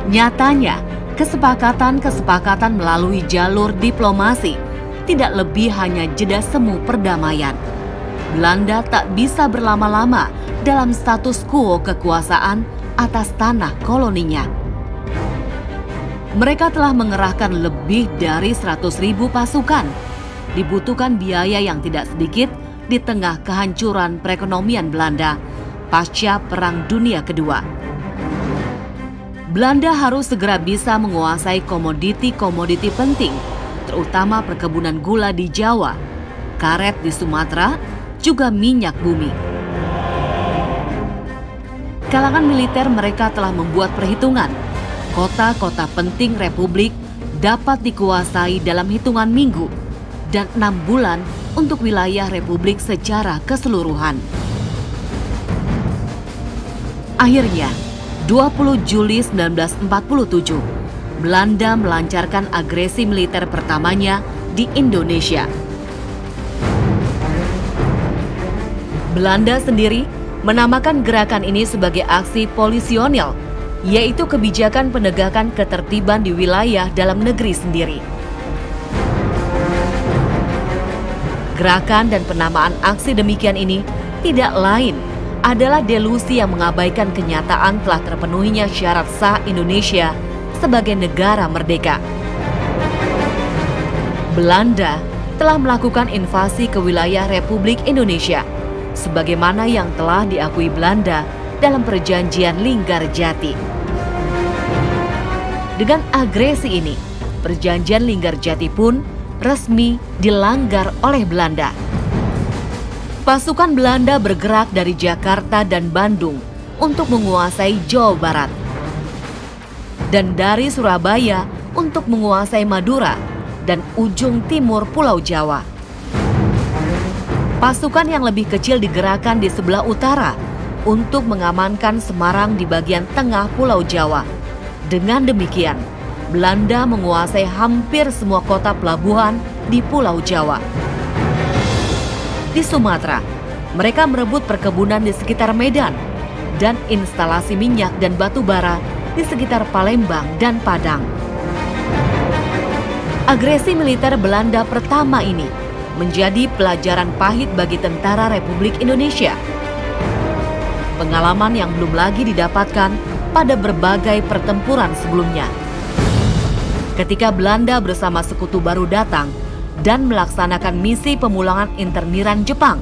Nyatanya, kesepakatan melalui jalur diplomasi tidak lebih hanya jeda semu perdamaian. Belanda tak bisa berlama-lama dalam status quo kekuasaan atas tanah koloninya. Mereka telah mengerahkan lebih dari 100.000 pasukan. Dibutuhkan biaya yang tidak sedikit di tengah kehancuran perekonomian Belanda pasca Perang Dunia Kedua. Belanda harus segera bisa menguasai komoditi-komoditi penting, terutama perkebunan gula di Jawa, karet di Sumatera, juga minyak bumi. Kalangan militer mereka telah membuat perhitungan. Kota-kota penting Republik dapat dikuasai dalam hitungan minggu dan 6 bulan untuk wilayah Republik secara keseluruhan. Akhirnya, 20 Juli 1947, Belanda melancarkan agresi militer pertamanya di Indonesia. Belanda sendiri menamakan gerakan ini sebagai aksi polisionil, yaitu kebijakan penegakan ketertiban di wilayah dalam negeri sendiri. Gerakan dan penamaan aksi demikian ini tidak lain adalah delusi yang mengabaikan kenyataan telah terpenuhinya syarat sah Indonesia sebagai negara merdeka. Belanda telah melakukan invasi ke wilayah Republik Indonesia, sebagaimana yang telah diakui Belanda dalam perjanjian Linggarjati. Dengan agresi ini, perjanjian Linggarjati pun resmi dilanggar oleh Belanda. Pasukan Belanda bergerak dari Jakarta dan Bandung untuk menguasai Jawa Barat, dan dari Surabaya untuk menguasai Madura dan ujung timur Pulau Jawa. Pasukan yang lebih kecil digerakkan di sebelah utara untuk mengamankan Semarang di bagian tengah Pulau Jawa. Dengan demikian, Belanda menguasai hampir semua kota pelabuhan di Pulau Jawa. Di Sumatera, mereka merebut perkebunan di sekitar Medan dan instalasi minyak dan batu bara di sekitar Palembang dan Padang. Agresi militer Belanda pertama ini menjadi pelajaran pahit bagi tentara Republik Indonesia. Pengalaman yang belum lagi didapatkan pada berbagai pertempuran sebelumnya. Ketika Belanda bersama Sekutu Baru datang dan melaksanakan misi pemulangan interniran Jepang,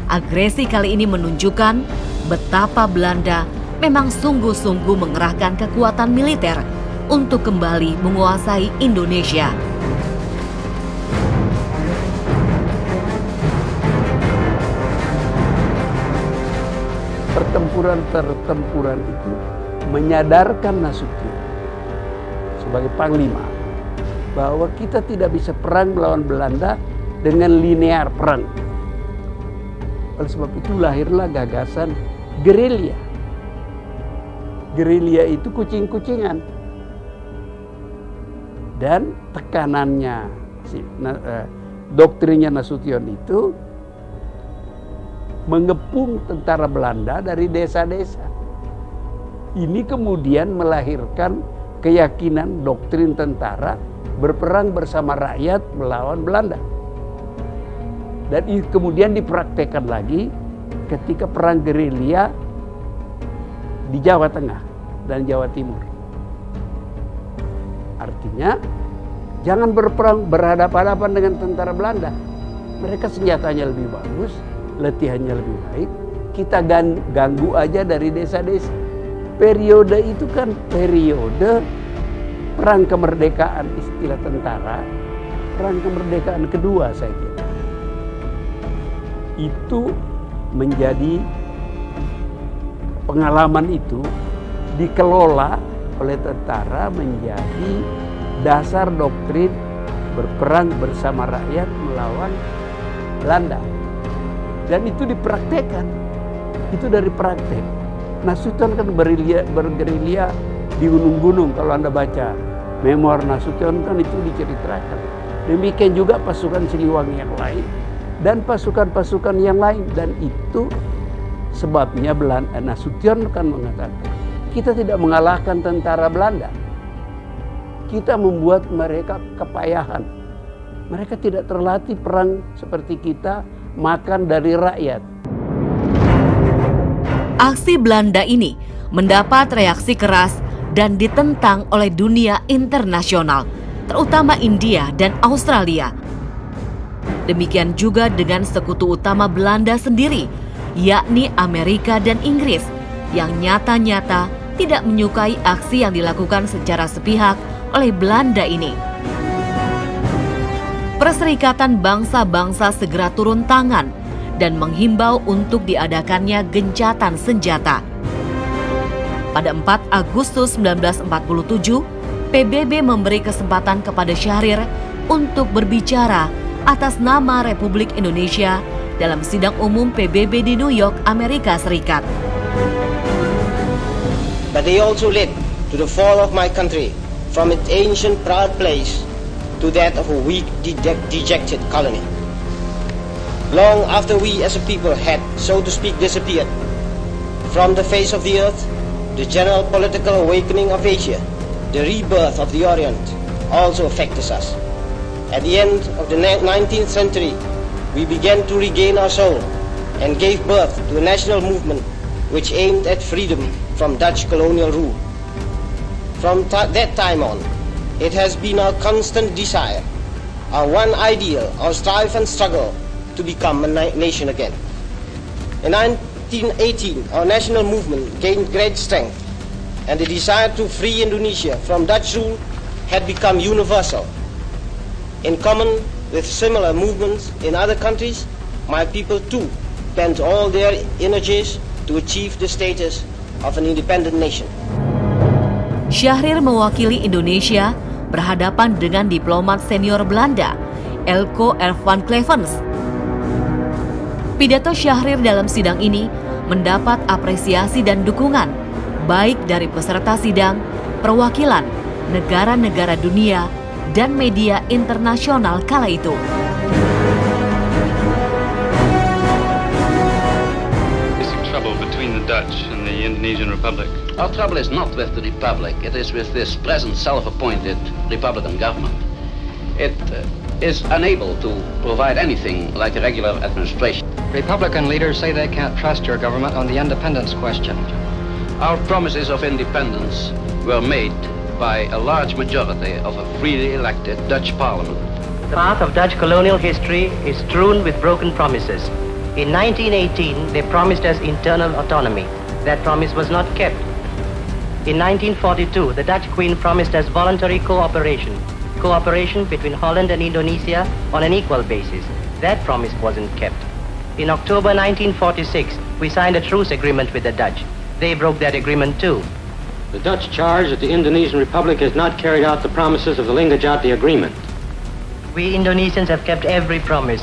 agresi kali ini menunjukkan betapa Belanda memang sungguh-sungguh mengerahkan kekuatan militer untuk kembali menguasai Indonesia. Pertempuran itu menyadarkan Nasution sebagai panglima bahwa kita tidak bisa perang melawan Belanda dengan linear perang. Oleh sebab itu lahirlah gagasan gerilya. Gerilya itu kucing-kucingan. Dan tekanannya, doktrinnya Nasution itu mengepung tentara Belanda dari desa-desa. Ini kemudian melahirkan keyakinan doktrin tentara berperang bersama rakyat melawan Belanda. Dan kemudian dipraktekkan lagi ketika perang gerilya di Jawa Tengah dan Jawa Timur. Artinya, jangan berperang berhadapan-hadapan dengan tentara Belanda. Mereka senjatanya lebih bagus, latihannya lebih baik. Kita ganggu aja dari desa-desa. Periode itu kan periode perang kemerdekaan, istilah tentara, perang kemerdekaan kedua saya kira. Itu menjadi pengalaman itu dikelola oleh tentara menjadi dasar doktrin berperang bersama rakyat melawan Belanda. Dan itu dipraktekkan, itu dari praktek. Nasution kan bergerilya di gunung-gunung, kalau Anda baca memoir Nasution kan itu diceritakan. Demikian juga pasukan Siliwangi yang lain dan pasukan-pasukan yang lain, dan itu sebabnya Nasution kan mengatakan, kita tidak mengalahkan tentara Belanda. Kita membuat mereka kepayahan. Mereka tidak terlatih perang seperti kita, makan dari rakyat. Aksi Belanda ini mendapat reaksi keras dan ditentang oleh dunia internasional, terutama India dan Australia. Demikian juga dengan sekutu utama Belanda sendiri, yakni Amerika dan Inggris, yang nyata-nyata tidak menyukai aksi yang dilakukan secara sepihak oleh Belanda ini. Perserikatan bangsa-bangsa segera turun tangan dan menghimbau untuk diadakannya gencatan senjata. Pada 4 Agustus 1947, PBB memberi kesempatan kepada Syahrir untuk berbicara atas nama Republik Indonesia dalam sidang umum PBB di New York, Amerika Serikat. But they also led to the fall of my country from its ancient proud place to that of a weak, dejected colony. Long after we as a people had, so to speak, disappeared from the face of the earth, the general political awakening of Asia, the rebirth of the Orient, also affected us. At the end of the 19th century, we began to regain our soul and gave birth to a national movement which aimed at freedom from Dutch colonial rule. From that time on, it has been our constant desire, our one ideal, our strive and struggle to become a nation again. In 1918, our national movement gained great strength, and the desire to free Indonesia from Dutch rule had become universal. In common with similar movements in other countries, my people too bent all their energies to achieve the status of an independent nation. Syahrir mewakili Indonesia berhadapan dengan diplomat senior Belanda, Elko Van Clevens. Pidato Syahrir dalam sidang ini mendapat apresiasi dan dukungan, baik dari peserta sidang, perwakilan, negara-negara dunia, dan media internasional kala itu. Between the Dutch and the Indonesian Republic. Our trouble is not with the Republic, it is with this present self-appointed Republican government. It is unable to provide anything like a regular administration. Republican leaders say they can't trust your government on the independence question. Our promises of independence were made by a large majority of a freely elected Dutch parliament. The path of Dutch colonial history is strewn with broken promises. In 1918, they promised us internal autonomy. That promise was not kept. In 1942, the Dutch Queen promised us voluntary cooperation between Holland and Indonesia on an equal basis. That promise wasn't kept. In October 1946, we signed a truce agreement with the Dutch. They broke that agreement too. The Dutch charge that the Indonesian Republic has not carried out the promises of the Linggadjati Agreement. We Indonesians have kept every promise.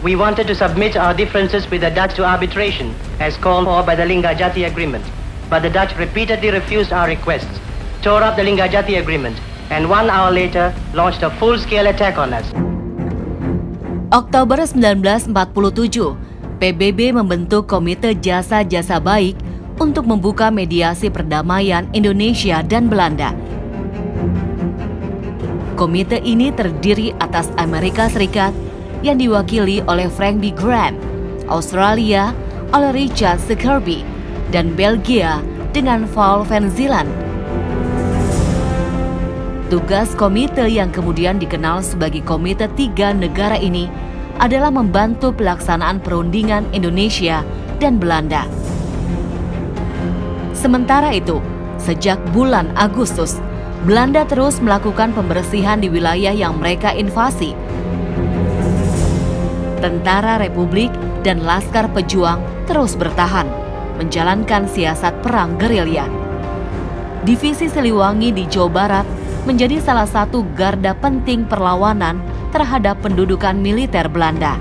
We wanted to submit our differences with the Dutch to arbitration, as called for by the Linggadjati Agreement. But the Dutch repeatedly refused our requests, tore up the Linggadjati Agreement, and 1 hour later launched a full-scale attack on us. Oktober 1947, PBB membentuk Komite Jasa-Jasa Baik untuk membuka mediasi perdamaian Indonesia dan Belanda. Komite ini terdiri atas Amerika Serikat yang diwakili oleh Frank B. Graham, Australia oleh Richard Kirby, dan Belgia dengan Paul van Zeeland. Tugas komite yang kemudian dikenal sebagai Komite 3 Negara ini adalah membantu pelaksanaan perundingan Indonesia dan Belanda. Sementara itu, sejak bulan Agustus, Belanda terus melakukan pembersihan di wilayah yang mereka invasi. Tentara Republik dan Laskar Pejuang terus bertahan, menjalankan siasat perang gerilya. Divisi Siliwangi di Jawa Barat menjadi salah satu garda penting perlawanan terhadap pendudukan militer Belanda.